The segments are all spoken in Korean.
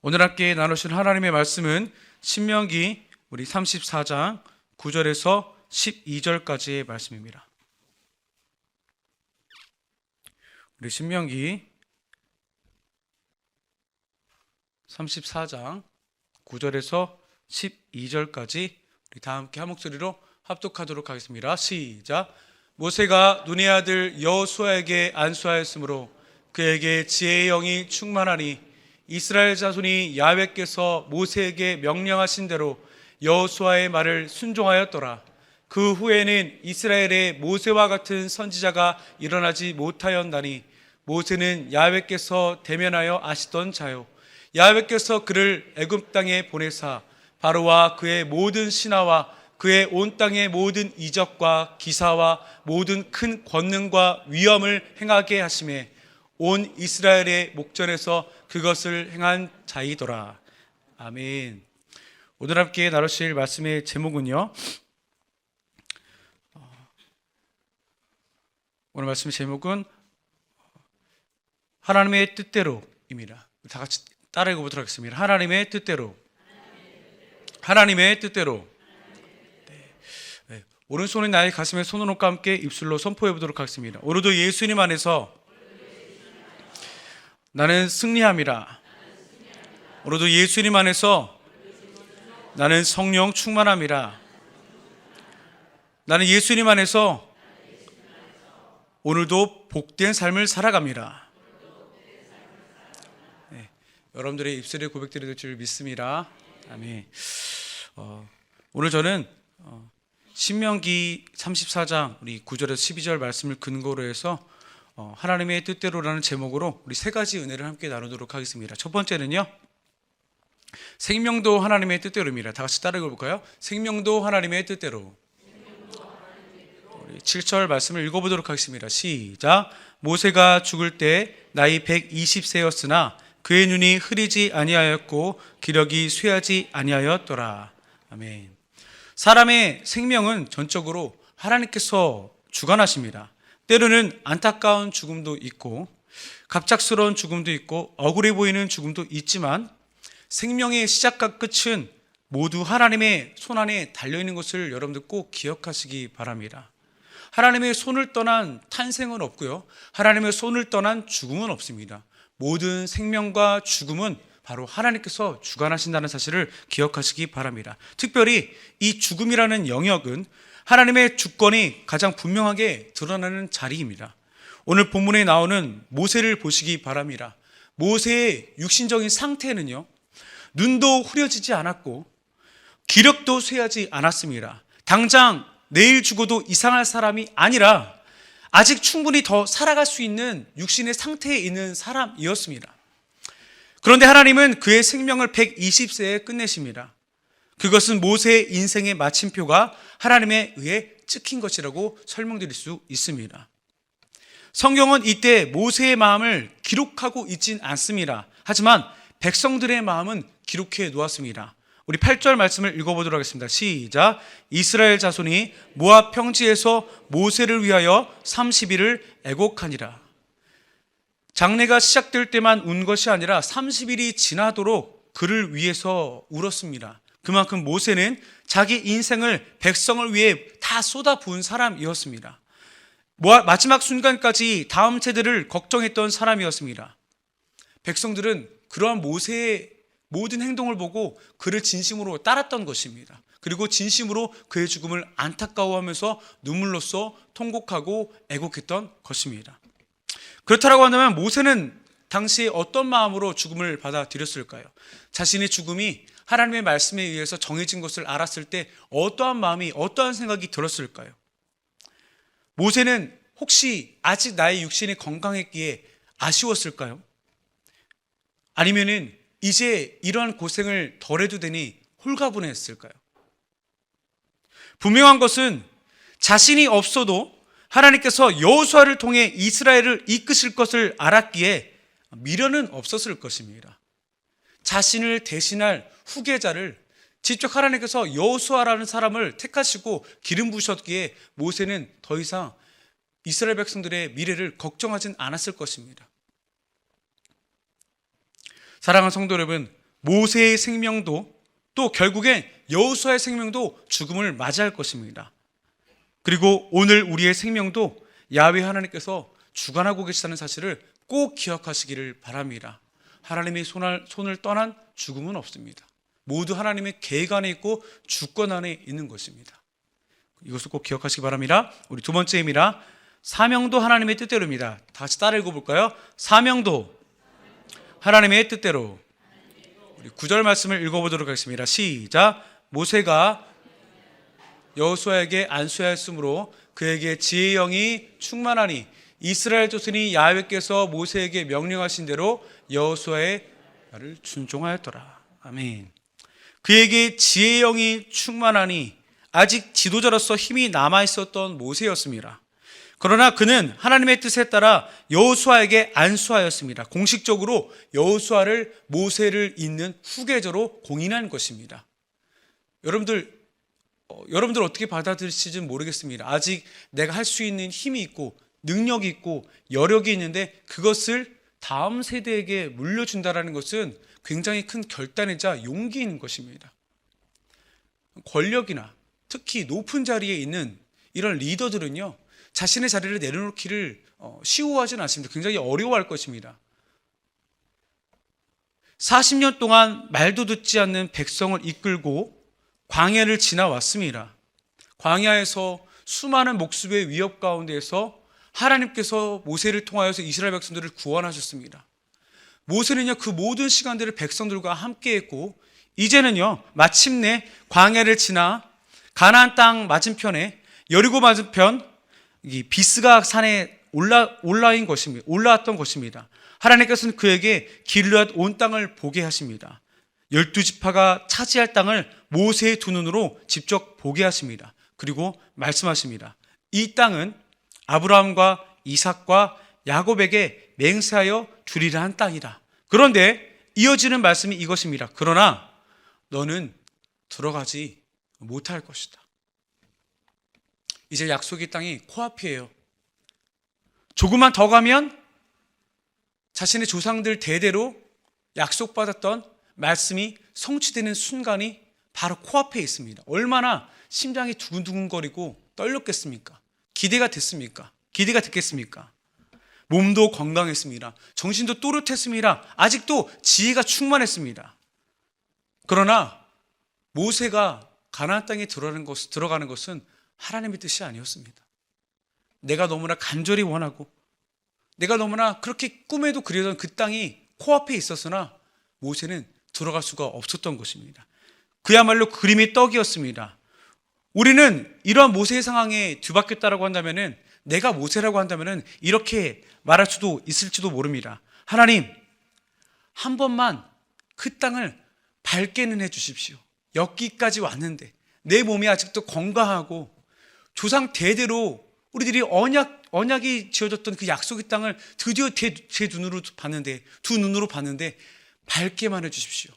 오늘 함께 나누신 하나님의 말씀은 신명기 우리 34장 9절에서 12절까지의 말씀입니다. 우리 신명기 34장 9절에서 12절까지 우리 다 함께 한 목소리로 합독하도록 하겠습니다. 시작. 모세가 눈의 아들 여호수아에게 안수하였으므로 그에게 지혜의 영이 충만하니 이스라엘 자손이 야훼께서 모세에게 명령하신 대로 여호수아의 말을 순종하였더라. 그 후에는 이스라엘에 모세와 같은 선지자가 일어나지 못하였나니 모세는 야훼께서 대면하여 아시던 자요 야훼께서 그를 애굽 땅에 보내사 바로와 그의 모든 신하와 그의 온 땅의 모든 이적과 기사와 모든 큰 권능과 위엄을 행하게 하시매 온 이스라엘의 목전에서 그것을 행한 자이더라. 아멘. 오늘 함께 나누실 말씀의 제목은요, 오늘 말씀의 제목은 하나님의 뜻대로입니다. 다 같이 따라 읽어보도록 하겠습니다. 하나님의 뜻대로. 하나님의 뜻대로. 네. 오른손이 나의 가슴에 손으로과 함께 입술로 선포해 보도록 하겠습니다. 오늘도 예수님 안에서 나는 승리함이라. 오늘도 예수님 안에서 나는 성령 충만함이라. 나는 예수님 안에서 오늘도 복된 삶을 살아갑니다. 네, 여러분들의 입술의 고백들이 될 줄 믿습니다. 아멘. 오늘 저는 신명기 34장 우리 9절에서 12절 말씀을 근거로 해서 하나님의 뜻대로라는 제목으로 우리 세 가지 은혜를 함께 나누도록 하겠습니다. 첫 번째는요, 생명도 하나님의 뜻대로입니다. 다 같이 따라 읽어볼까요? 생명도 하나님의 뜻대로. 우리 7절 말씀을 읽어보도록 하겠습니다. 시작. 모세가 죽을 때 나이 120세였으나 그의 눈이 흐리지 아니하였고 기력이 쇠하지 아니하였더라. 아멘. 사람의 생명은 전적으로 하나님께서 주관하십니다. 때로는 안타까운 죽음도 있고 갑작스러운 죽음도 있고 억울해 보이는 죽음도 있지만 생명의 시작과 끝은 모두 하나님의 손 안에 달려있는 것을 여러분들 꼭 기억하시기 바랍니다. 하나님의 손을 떠난 탄생은 없고요, 하나님의 손을 떠난 죽음은 없습니다. 모든 생명과 죽음은 바로 하나님께서 주관하신다는 사실을 기억하시기 바랍니다. 특별히 이 죽음이라는 영역은 하나님의 주권이 가장 분명하게 드러나는 자리입니다. 오늘 본문에 나오는 모세를 보시기 바랍니다. 모세의 육신적인 상태는요, 눈도 흐려지지 않았고 기력도 쇠하지 않았습니다. 당장 내일 죽어도 이상할 사람이 아니라 아직 충분히 더 살아갈 수 있는 육신의 상태에 있는 사람이었습니다. 그런데 하나님은 그의 생명을 120세에 끝내십니다. 그것은 모세의 인생의 마침표가 하나님에 의해 찍힌 것이라고 설명드릴 수 있습니다. 성경은 이때 모세의 마음을 기록하고 있진 않습니다. 하지만 백성들의 마음은 기록해 놓았습니다. 우리 8절 말씀을 읽어보도록 하겠습니다. 시작. 이스라엘 자손이 모압 평지에서 모세를 위하여 30일을 애곡하니라. 장례가 시작될 때만 운 것이 아니라 30일이 지나도록 그를 위해서 울었습니다. 그만큼 모세는 자기 인생을 백성을 위해 다 쏟아부은 사람이었습니다. 마지막 순간까지 다음 세대를 걱정했던 사람이었습니다. 백성들은 그러한 모세의 모든 행동을 보고 그를 진심으로 따랐던 것입니다. 그리고 진심으로 그의 죽음을 안타까워하면서 눈물로써 통곡하고 애곡했던 것입니다. 그렇다고 한다면 모세는 당시에 어떤 마음으로 죽음을 받아들였을까요? 자신의 죽음이 하나님의 말씀에 의해서 정해진 것을 알았을 때 어떠한 마음이, 어떠한 생각이 들었을까요? 모세는 혹시 아직 나의 육신이 건강했기에 아쉬웠을까요? 아니면은 이제 이러한 고생을 덜 해도 되니 홀가분했을까요? 분명한 것은 자신이 없어도 하나님께서 여호수아를 통해 이스라엘을 이끄실 것을 알았기에 미련은 없었을 것입니다. 자신을 대신할 후계자를 직접 하나님께서 여호수아라는 사람을 택하시고 기름 부으셨기에 모세는 더 이상 이스라엘 백성들의 미래를 걱정하진 않았을 것입니다. 사랑하는 성도 여러분, 모세의 생명도 또 결국엔 여호수아의 생명도 죽음을 맞이할 것입니다. 그리고 오늘 우리의 생명도 야훼 하나님께서 주관하고 계시다는 사실을 꼭 기억하시기를 바랍니다. 하나님의 손을 떠난 죽음은 없습니다. 모두 하나님의 계획 안에 있고 주권 안에 있는 것입니다. 이것을 꼭 기억하시기 바랍니다. 우리 두 번째입니다. 사명도 하나님의 뜻대로입니다. 다시 따라 읽어볼까요? 사명도 하나님의 뜻대로. 우리 9절 말씀을 읽어보도록 하겠습니다. 시작. 모세가 여호수아에게 안수하였으므로 그에게 지혜의 영이 충만하니 이스라엘 조선이 야훼께서 모세에게 명령하신 대로 여호수아의 말을 순종하였더라. 아멘. 그에게 지혜의 영이 충만하니 아직 지도자로서 힘이 남아있었던 모세였습니다. 그러나 그는 하나님의 뜻에 따라 여호수아에게 안수하였습니다. 공식적으로 여호수아를 모세를 잇는 후계자로 공인한 것입니다. 여러분들 어떻게 받아들이실지는 모르겠습니다. 아직 내가 할 수 있는 힘이 있고 능력이 있고 여력이 있는데 그것을 다음 세대에게 물려준다는 것은 굉장히 큰 결단이자 용기인 것입니다. 권력이나 특히 높은 자리에 있는 이런 리더들은요, 자신의 자리를 내려놓기를 쉬워하지는 않습니다. 굉장히 어려워할 것입니다. 40년 동안 말도 듣지 않는 백성을 이끌고 광야를 지나왔습니다. 광야에서 수많은 목숨의 위협 가운데에서 하나님께서 모세를 통하여서 이스라엘 백성들을 구원하셨습니다. 모세는요, 그 모든 시간들을 백성들과 함께 했고, 이제는요, 마침내 광야를 지나 가나안 땅 맞은편에 여리고 맞은편 이 비스가 산에 올라왔던 것입니다. 하나님께서는 그에게 길르앗 온 땅을 보게 하십니다. 12지파가 차지할 땅을 모세의 두 눈으로 직접 보게 하십니다. 그리고 말씀하십니다. 이 땅은 아브라함과 이삭과 야곱에게 맹세하여 주리라 한 땅이다. 그런데 이어지는 말씀이 이것입니다. 그러나 너는 들어가지 못할 것이다. 이제 약속의 땅이 코앞이에요. 조금만 더 가면 자신의 조상들 대대로 약속받았던 말씀이 성취되는 순간이 바로 코앞에 있습니다. 얼마나 심장이 두근두근거리고 떨렸겠습니까? 기대가 됐습니까? 기대가 됐겠습니까? 몸도 건강했습니다. 정신도 또렷했습니다. 아직도 지혜가 충만했습니다. 그러나 모세가 가나안 땅에 들어가는 것은 하나님의 뜻이 아니었습니다. 내가 너무나 간절히 원하고 내가 너무나 그렇게 꿈에도 그리던 그 땅이 코앞에 있었으나 모세는 들어갈 수가 없었던 것입니다. 그야말로 그림의 떡이었습니다. 우리는 이러한 모세의 상황에 뒤바뀌었다고 한다면, 내가 모세라고 한다면 이렇게 말할 수도 있을지도 모릅니다. 하나님, 한 번만 그 땅을 밟게는 해주십시오. 여기까지 왔는데 내 몸이 아직도 건강하고 조상 대대로 우리들이 언약이 지어졌던 그 약속의 땅을 드디어 제 눈으로 봤는데, 두 눈으로 봤는데 밟게만 해주십시오.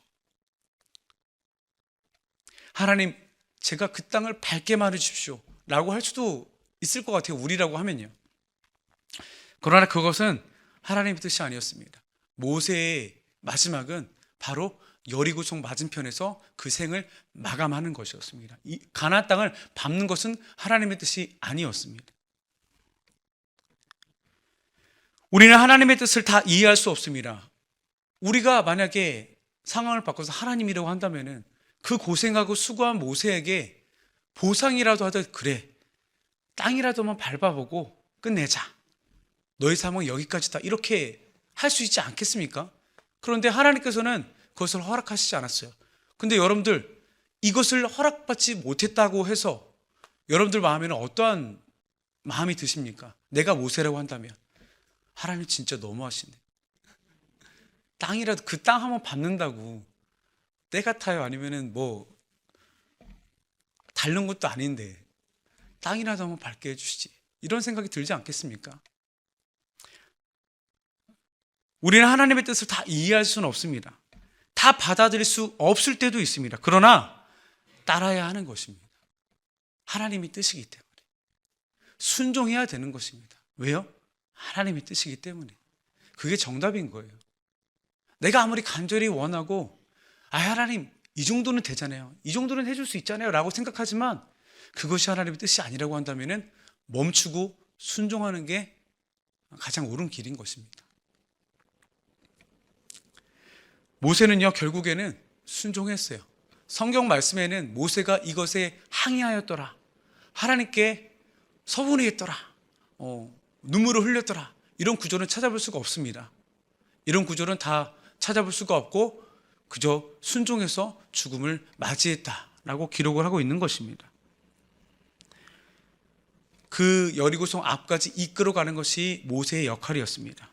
하나님, 제가 그 땅을 밟게만 해주십시오 라고 할 수도 있을 것 같아요. 우리라고 하면요. 그러나 그것은 하나님의 뜻이 아니었습니다. 모세의 마지막은 바로 여리고성 맞은편에서 그 생을 마감하는 것이었습니다. 이 가나안 땅을 밟는 것은 하나님의 뜻이 아니었습니다. 우리는 하나님의 뜻을 다 이해할 수 없습니다. 우리가 만약에 상황을 바꿔서 하나님이라고 한다면 그 고생하고 수고한 모세에게 보상이라도 하듯, 그래, 땅이라도 한번 밟아보고 끝내자, 너의 삶은 여기까지다, 이렇게 할 수 있지 않겠습니까? 그런데 하나님께서는 그것을 허락하시지 않았어요. 근데 여러분들, 이것을 허락받지 못했다고 해서 여러분들 마음에는 어떠한 마음이 드십니까? 내가 모세라고 한다면, 하나님 진짜 너무하시네, 땅이라도 그 땅 한번 밟는다고 때 같아요? 아니면은 뭐 닳는 것도 아닌데 땅이라도 한번 밟게 해주시지, 이런 생각이 들지 않겠습니까? 우리는 하나님의 뜻을 다 이해할 수는 없습니다. 다 받아들일 수 없을 때도 있습니다. 그러나 따라야 하는 것입니다. 하나님의 뜻이기 때문에 순종해야 되는 것입니다. 왜요? 하나님의 뜻이기 때문에. 그게 정답인 거예요. 내가 아무리 간절히 원하고 하나님 이 정도는 되잖아요. 이 정도는 해줄 수 있잖아요 라고 생각하지만 그것이 하나님의 뜻이 아니라고 한다면 멈추고 순종하는 게 가장 옳은 길인 것입니다. 모세는요 결국에는 순종했어요. 성경 말씀에는 모세가 이것에 항의하였더라, 하나님께 서운해했더라, 눈물을 흘렸더라, 이런 구절은 찾아볼 수가 없습니다. 이런 구절은 다 찾아볼 수가 없고 그저 순종해서 죽음을 맞이했다라고 기록을 하고 있는 것입니다. 그 여리고성 앞까지 이끌어가는 것이 모세의 역할이었습니다.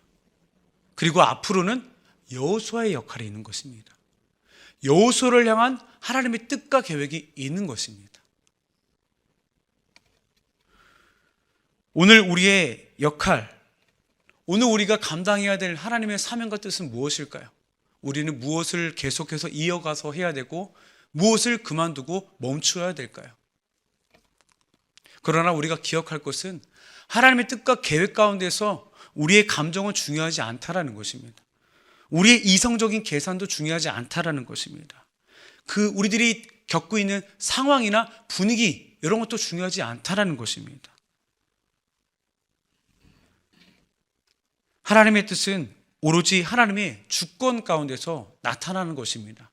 그리고 앞으로는 여호수아의 역할이 있는 것입니다. 여호수아를 향한 하나님의 뜻과 계획이 있는 것입니다. 오늘 우리의 역할, 오늘 우리가 감당해야 될 하나님의 사명과 뜻은 무엇일까요? 우리는 무엇을 계속해서 이어가서 해야 되고 무엇을 그만두고 멈춰야 될까요? 그러나 우리가 기억할 것은 하나님의 뜻과 계획 가운데서 우리의 감정은 중요하지 않다라는 것입니다. 우리의 이성적인 계산도 중요하지 않다라는 것입니다. 우리들이 겪고 있는 상황이나 분위기 이런 것도 중요하지 않다라는 것입니다. 하나님의 뜻은 오로지 하나님의 주권 가운데서 나타나는 것입니다.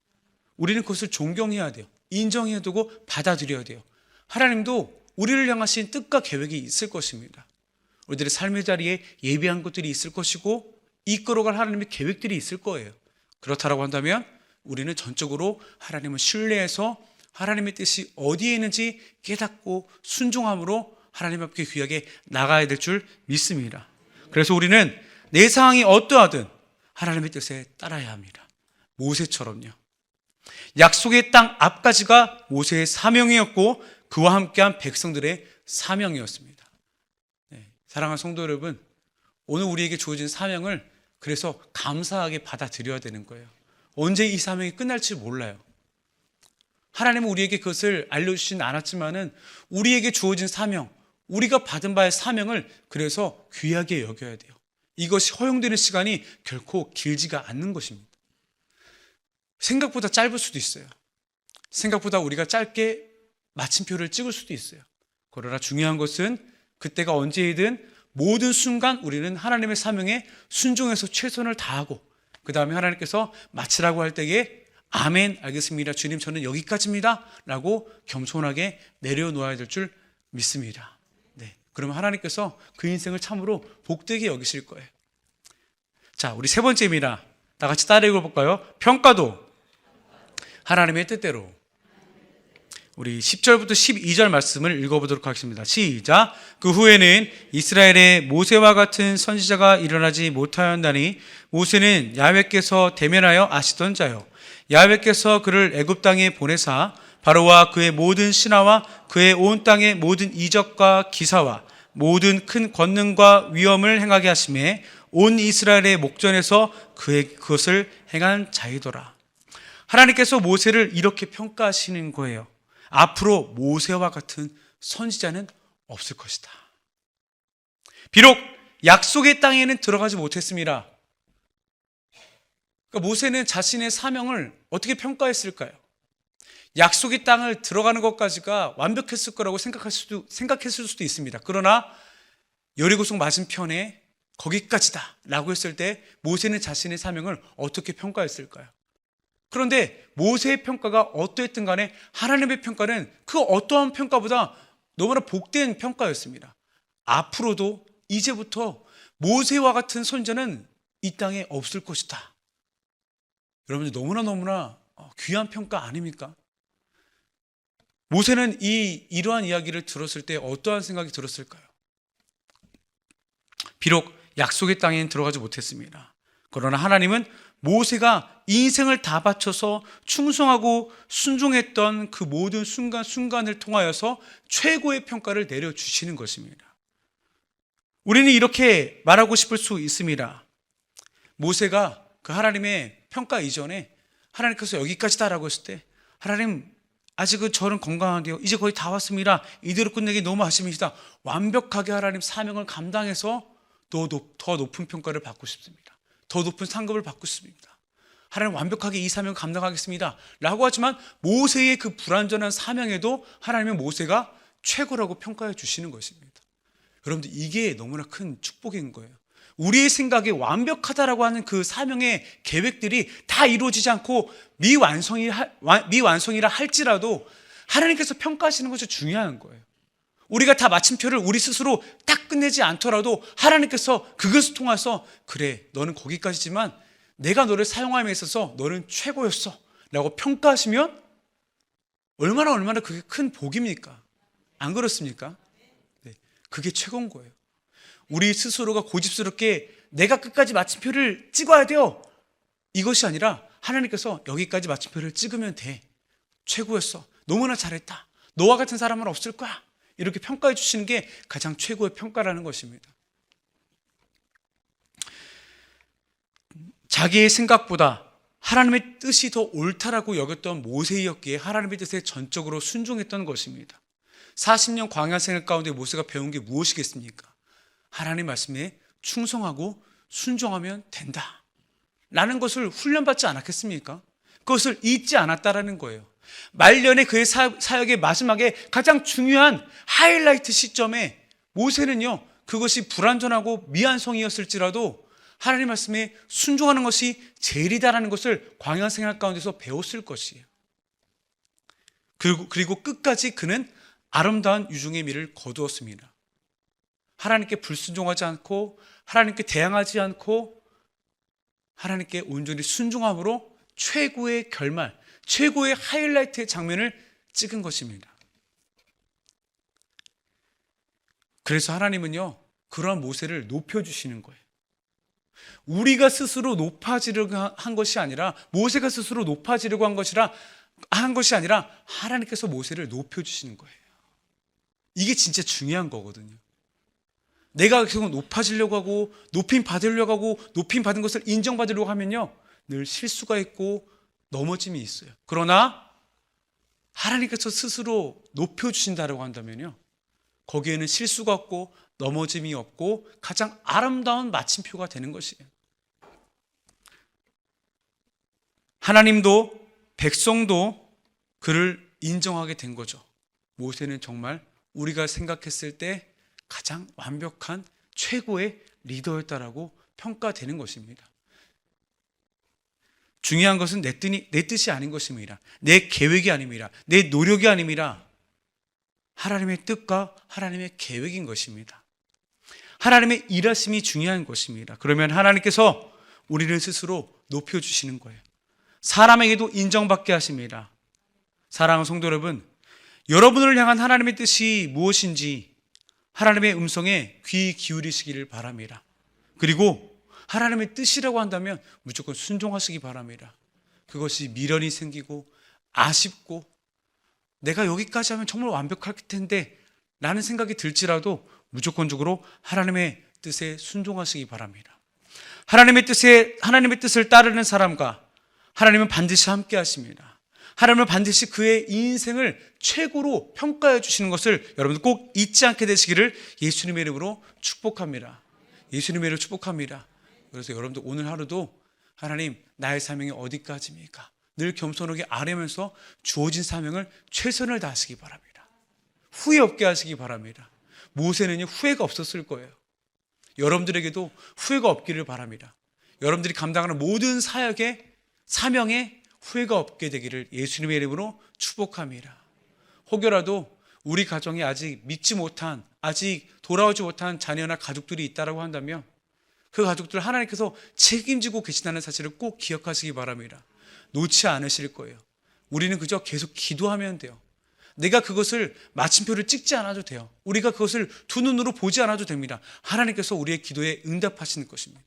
우리는 그것을 존경해야 돼요. 인정해야 되고 받아들여야 돼요. 하나님도 우리를 향하신 뜻과 계획이 있을 것입니다. 우리들의 삶의 자리에 예비한 것들이 있을 것이고 이끌어갈 하나님의 계획들이 있을 거예요. 그렇다고 한다면 우리는 전적으로 하나님을 신뢰해서 하나님의 뜻이 어디에 있는지 깨닫고 순종함으로 하나님 앞에 귀하게 나가야 될 줄 믿습니다. 그래서 우리는 내 상황이 어떠하든 하나님의 뜻에 따라야 합니다. 모세처럼요. 약속의 땅 앞까지가 모세의 사명이었고 그와 함께한 백성들의 사명이었습니다. 사랑하는 성도 여러분, 오늘 우리에게 주어진 사명을 그래서 감사하게 받아들여야 되는 거예요. 언제 이 사명이 끝날지 몰라요. 하나님은 우리에게 그것을 알려주진 않았지만은 우리에게 주어진 사명, 우리가 받은 바의 사명을 그래서 귀하게 여겨야 돼요. 이것이 허용되는 시간이 결코 길지가 않는 것입니다. 생각보다 짧을 수도 있어요. 생각보다 우리가 짧게 마침표를 찍을 수도 있어요. 그러나 중요한 것은 그때가 언제이든 모든 순간 우리는 하나님의 사명에 순종해서 최선을 다하고 그 다음에 하나님께서 마치라고 할 때에 아멘, 알겠습니다, 주님 저는 여기까지입니다 라고 겸손하게 내려놓아야 될 줄 믿습니다. 그러면 하나님께서 그 인생을 참으로 복되게 여기실 거예요. 자, 우리 세 번째입니다. 다 같이 따라 읽어볼까요? 평가도 하나님의 뜻대로. 우리 10절부터 12절 말씀을 읽어보도록 하겠습니다. 시작. 그 후에는 이스라엘에 모세와 같은 선지자가 일어나지 못하였나니 모세는 야훼께서 대면하여 아시던 자요 야훼께서 그를 애굽 땅에 보내사 바로와 그의 모든 신하와 그의 온 땅의 모든 이적과 기사와 모든 큰 권능과 위엄을 행하게 하심에 온 이스라엘의 목전에서 그것을 행한 자이더라. 하나님께서 모세를 이렇게 평가하시는 거예요. 앞으로 모세와 같은 선지자는 없을 것이다. 비록 약속의 땅에는 들어가지 못했습니다. 그러니까 모세는 자신의 사명을 어떻게 평가했을까요? 약속의 땅을 들어가는 것까지가 완벽했을 거라고 생각했을 수도 있습니다. 그러나 여리고성 맞은편에 거기까지다 라고 했을 때 모세는 자신의 사명을 어떻게 평가했을까요? 그런데 모세의 평가가 어떠했든 간에 하나님의 평가는 그 어떠한 평가보다 너무나 복된 평가였습니다. 앞으로도 이제부터 모세와 같은 선지자는 이 땅에 없을 것이다. 여러분들 너무나 귀한 평가 아닙니까? 모세는 이러한 이야기를 들었을 때 어떠한 생각이 들었을까요? 비록 약속의 땅에는 들어가지 못했습니다. 그러나 하나님은 모세가 인생을 다 바쳐서 충성하고 순종했던 그 모든 순간을 통하여서 최고의 평가를 내려주시는 것입니다. 우리는 이렇게 말하고 싶을 수 있습니다. 모세가 그 하나님의 평가 이전에 하나님께서 여기까지다라고 했을 때 하나님 아직은 저는 건강한데요. 이제 거의 다 왔습니다. 이대로 끝내기 너무 아쉽습니다. 완벽하게 하나님 사명을 감당해서 더 높은 평가를 받고 싶습니다. 더 높은 상급을 받고 싶습니다. 하나님 완벽하게 이 사명 감당하겠습니다 라고 하지만 모세의 그 불완전한 사명에도 하나님은 모세가 최고라고 평가해 주시는 것입니다. 여러분들, 이게 너무나 큰 축복인 거예요. 우리의 생각에 완벽하다라고 하는 그 사명의 계획들이 다 이루어지지 않고 미완성이라 할지라도 하나님께서 평가하시는 것이 중요한 거예요. 우리가 다 마침표를 우리 스스로 딱 끝내지 않더라도 하나님께서 그것을 통해서 그래, 너는 거기까지지만 내가 너를 사용함에 있어서 너는 최고였어 라고 평가하시면 얼마나 그게 큰 복입니까? 안 그렇습니까? 네, 그게 최고인 거예요. 우리 스스로가 고집스럽게 내가 끝까지 마침표를 찍어야 돼요, 이것이 아니라 하나님께서 여기까지 마침표를 찍으면 돼, 최고였어, 너무나 잘했다, 너와 같은 사람은 없을 거야, 이렇게 평가해 주시는 게 가장 최고의 평가라는 것입니다. 자기의 생각보다 하나님의 뜻이 더 옳다라고 여겼던 모세였기에 하나님의 뜻에 전적으로 순종했던 것입니다. 40년 광야 생활 가운데 모세가 배운 게 무엇이겠습니까? 하나님 말씀에 충성하고 순종하면 된다 라는 것을 훈련받지 않았겠습니까? 그것을 잊지 않았다라는 거예요. 말년에 그의 사역의 마지막에 가장 중요한 하이라이트 시점에 모세는요, 그것이 불완전하고 미완성이었을지라도 하나님 말씀에 순종하는 것이 제일이다라는 것을 광야 생활 가운데서 배웠을 것이에요. 그리고 끝까지 그는 아름다운 유종의 미를 거두었습니다. 하나님께 불순종하지 않고 하나님께 대항하지 않고 하나님께 온전히 순종함으로 최고의 결말, 최고의 하이라이트의 장면을 찍은 것입니다. 그래서 하나님은요, 그러한 모세를 높여주시는 거예요. 우리가 스스로 높아지려고 한 것이 아니라, 모세가 스스로 높아지려고 한 것이 아니라 하나님께서 모세를 높여주시는 거예요. 이게 진짜 중요한 거거든요. 내가 계속 높아지려고 하고 높임 받으려고 하고 높임 받은 것을 인정받으려고 하면요, 늘 실수가 있고 넘어짐이 있어요. 그러나 하나님께서 스스로 높여주신다고 한다면요, 거기에는 실수가 없고 넘어짐이 없고 가장 아름다운 마침표가 되는 것이에요. 하나님도 백성도 그를 인정하게 된 거죠. 모세는 정말 우리가 생각했을 때 가장 완벽한 최고의 리더였다라고 평가되는 것입니다. 중요한 것은 내 뜻이 아닌 것입니다. 내 계획이 아닙니다. 내 노력이 아닙니다. 하나님의 뜻과 하나님의 계획인 것입니다. 하나님의 일하심이 중요한 것입니다. 그러면 하나님께서 우리를 스스로 높여주시는 거예요. 사람에게도 인정받게 하십니다. 사랑하는 성도 여러분, 여러분을 향한 하나님의 뜻이 무엇인지 하나님의 음성에 귀 기울이시기를 바랍니다. 그리고 하나님의 뜻이라고 한다면 무조건 순종하시기 바랍니다. 그것이 미련이 생기고 아쉽고 내가 여기까지 하면 정말 완벽할 텐데 라는 생각이 들지라도 무조건적으로 하나님의 뜻에 순종하시기 바랍니다. 하나님의 뜻을 따르는 사람과 하나님은 반드시 함께 하십니다. 하나님은 반드시 그의 인생을 최고로 평가해 주시는 것을 여러분들 꼭 잊지 않게 되시기를 예수님의 이름으로 축복합니다. 예수님의 이름으로 축복합니다. 그래서 여러분들 오늘 하루도 하나님, 나의 사명이 어디까지입니까? 늘 겸손하게 아뢰면서 주어진 사명을 최선을 다하시기 바랍니다. 후회 없게 하시기 바랍니다. 모세는요, 후회가 없었을 거예요. 여러분들에게도 후회가 없기를 바랍니다. 여러분들이 감당하는 모든 사명에 후회가 없게 되기를 예수님의 이름으로 축복합니다. 혹여라도 우리 가정에 아직 아직 돌아오지 못한 자녀나 가족들이 있다고 한다면 그 가족들을 하나님께서 책임지고 계시다는 사실을 꼭 기억하시기 바랍니다. 놓지 않으실 거예요. 우리는 그저 계속 기도하면 돼요. 내가 그것을 마침표를 찍지 않아도 돼요. 우리가 그것을 두 눈으로 보지 않아도 됩니다. 하나님께서 우리의 기도에 응답하시는 것입니다.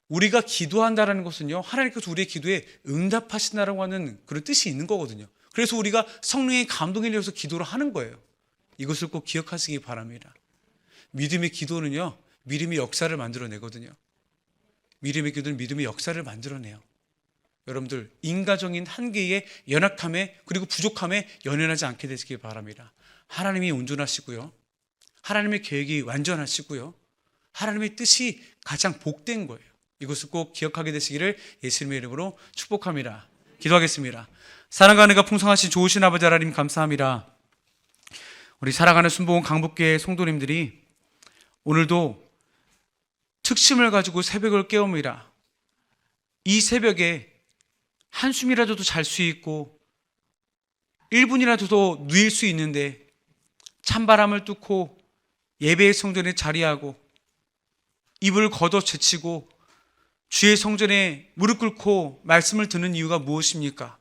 우리가 기도한다는 것은요, 하나님께서 우리의 기도에 응답하신다라고 하는 그런 뜻이 있는 거거든요. 그래서 우리가 성령의 감동에 의해서 기도를 하는 거예요. 이것을 꼭 기억하시기 바랍니다. 믿음의 기도는요, 믿음의 역사를 만들어내거든요. 믿음의 기도는 믿음의 역사를 만들어내요. 여러분들, 인간적인 한계의 연약함에 그리고 부족함에 연연하지 않게 되시기 바랍니다. 하나님이 온전하시고요, 하나님의 계획이 완전하시고요, 하나님의 뜻이 가장 복된 거예요. 이것을 꼭 기억하게 되시기를 예수님의 이름으로 축복합니다. 기도하겠습니다. 사랑과 은혜가 풍성하신 좋으신 아버지 하나님 감사합니다. 우리 살아가는 순복음 강북교회 성도님들이 오늘도 특심을 가지고 새벽을 깨웁니다. 이 새벽에 한숨이라도 잘 수 있고 1분이라도 더 누일 수 있는데 찬바람을 뚫고 예배의 성전에 자리하고 입을 걷어 제치고 주의 성전에 무릎 꿇고 말씀을 듣는 이유가 무엇입니까?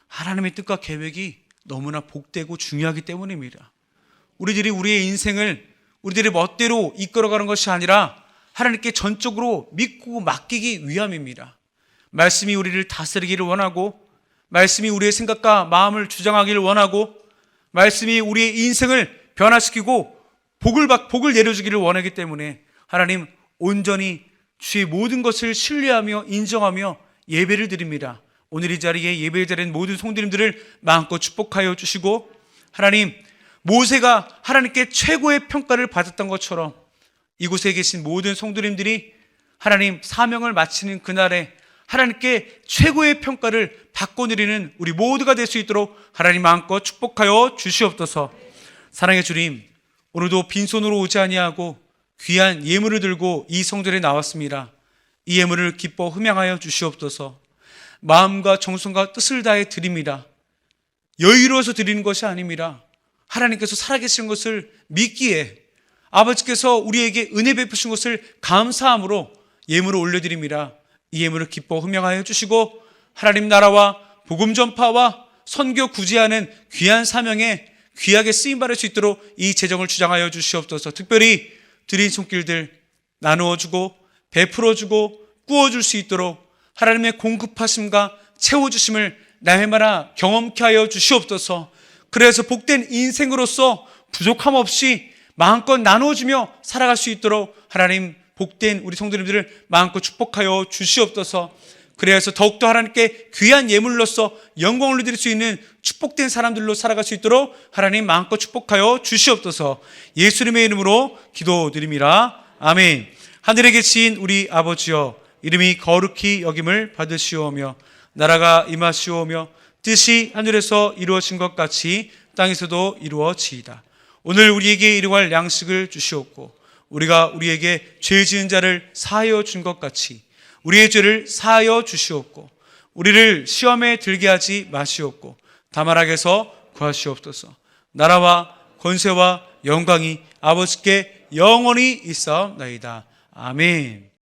하나님의 뜻과 계획이 너무나 복되고 중요하기 때문입니다. 우리들이 우리의 인생을 우리들의 멋대로 이끌어가는 것이 아니라 하나님께 전적으로 믿고 맡기기 위함입니다. 말씀이 우리를 다스리기를 원하고, 말씀이 우리의 생각과 마음을 주장하기를 원하고, 말씀이 우리의 인생을 변화시키고 복을 내려주기를 원하기 때문에 하나님 온전히 주의 모든 것을 신뢰하며 인정하며 예배를 드립니다. 오늘 이 자리에 예배에 드린 모든 성도님들을 마음껏 축복하여 주시고, 하나님 모세가 하나님께 최고의 평가를 받았던 것처럼 이곳에 계신 모든 성도님들이 하나님 사명을 마치는 그날에 하나님께 최고의 평가를 받고 내리는 우리 모두가 될 수 있도록 하나님 마음껏 축복하여 주시옵소서. 사랑의 주님, 오늘도 빈손으로 오지 아니하고 귀한 예물을 들고 이 성전에 나왔습니다. 이 예물을 기뻐 흠양하여 주시옵소서. 마음과 정성과 뜻을 다해 드립니다. 여유로워서 드리는 것이 아닙니다. 하나님께서 살아계신 것을 믿기에 아버지께서 우리에게 은혜 베푸신 것을 감사함으로 예물을 올려드립니다. 이 예물을 기뻐 흠양하여 주시고 하나님 나라와 복음 전파와 선교 구제하는 귀한 사명에 귀하게 쓰임받을 수 있도록 이 재정을 주장하여 주시옵소서. 특별히 드린 손길들 나누어주고 베풀어주고 꾸어줄 수 있도록 하나님의 공급하심과 채워주심을 날마다 경험케 하여 주시옵소서. 그래서 복된 인생으로서 부족함 없이 마음껏 나누어주며 살아갈 수 있도록 하나님 복된 우리 성도님들을 마음껏 축복하여 주시옵소서. 그래서 더욱더 하나님께 귀한 예물로서 영광을 드릴 수 있는 축복된 사람들로 살아갈 수 있도록 하나님 마음껏 축복하여 주시옵소서. 예수님의 이름으로 기도드립니다. 아멘. 하늘에 계신 우리 아버지여, 이름이 거룩히 여김을 받으시오며 나라가 임하시오며 뜻이 하늘에서 이루어진 것 같이 땅에서도 이루어지이다. 오늘 우리에게 일용할 양식을 주시옵고 우리가 우리에게 죄 지은 자를 사하여 준 것 같이 우리의 죄를 사하여 주시옵고 우리를 시험에 들게 하지 마시옵고 다만 악에서 구하시옵소서. 나라와 권세와 영광이 아버지께 영원히 있사옵나이다. 아멘.